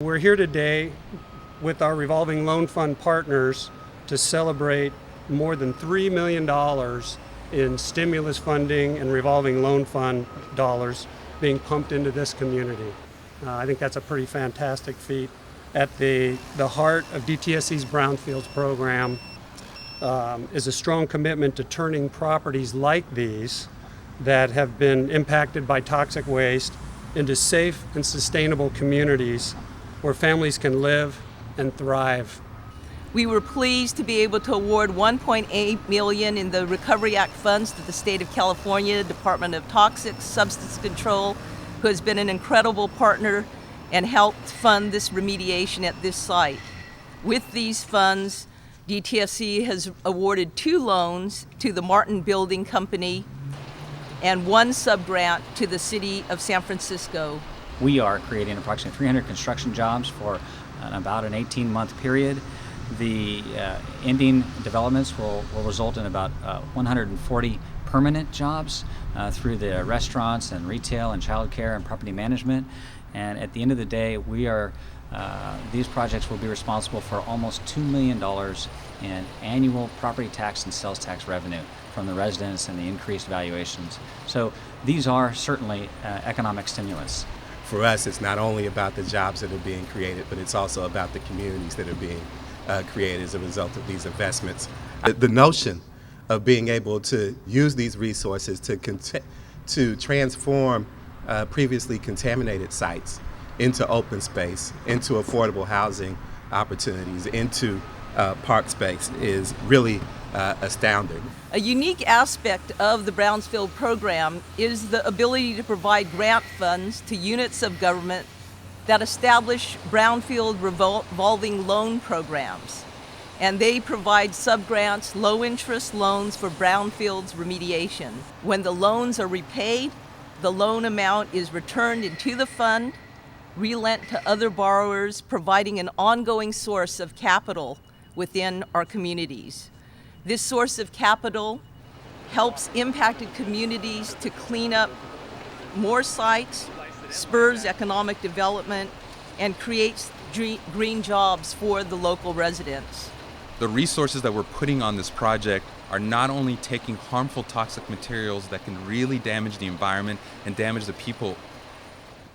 We're here today with our revolving loan fund partners to celebrate more than $3 million in stimulus funding and revolving loan fund dollars being pumped into this community. I think that's a pretty fantastic feat. At the heart of DTSC's Brownfields program is a strong commitment to turning properties like these that have been impacted by toxic waste into safe and sustainable communities where families can live and thrive. We were pleased to be able to award $1.8 million in the Recovery Act funds to the state of California, Department of Toxic Substance Control, who has been an incredible partner and helped fund this remediation at this site. With these funds, DTSC has awarded 2 loans to the Martin Building Company and 1 subgrant to the city of San Francisco. We are creating approximately 300 construction jobs for about an 18-month period. The ending developments will result in about 140 permanent jobs through the restaurants and retail and childcare and property management. And at the end of the day, these projects will be responsible for almost $2 million in annual property tax and sales tax revenue from the residents and the increased valuations. So these are certainly economic stimulus. For us, it's not only about the jobs that are being created, but it's also about the communities that are being created as a result of these investments. The notion of being able to use these resources to transform previously contaminated sites into open space, into affordable housing opportunities, into park space is really astounding. A unique aspect of the Brownsfield program is the ability to provide grant funds to units of government that establish brownfield revolving loan programs. And they provide subgrants, low-interest loans for brownfields remediation. When the loans are repaid, the loan amount is returned into the fund, relent to other borrowers, providing an ongoing source of capital within our communities. This source of capital helps impacted communities to clean up more sites, spurs economic development, and creates green jobs for the local residents. The resources that we're putting on this project are not only taking harmful toxic materials that can really damage the environment and damage the people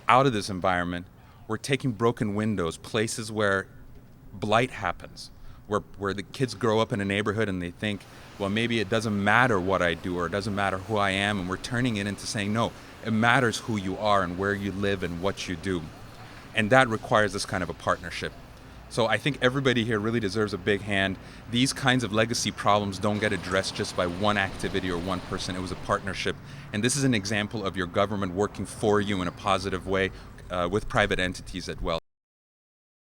out of this environment. We're taking broken windows, places where blight happens, where the kids grow up in a neighborhood and they think, well, maybe it doesn't matter what I do or it doesn't matter who I am, and we're turning it into saying, no, it matters who you are and where you live and what you do. And that requires this kind of a partnership. So I think everybody here really deserves a big hand. These kinds of legacy problems don't get addressed just by one activity or one person. It was a partnership. And this is an example of your government working for you in a positive way with private entities as well.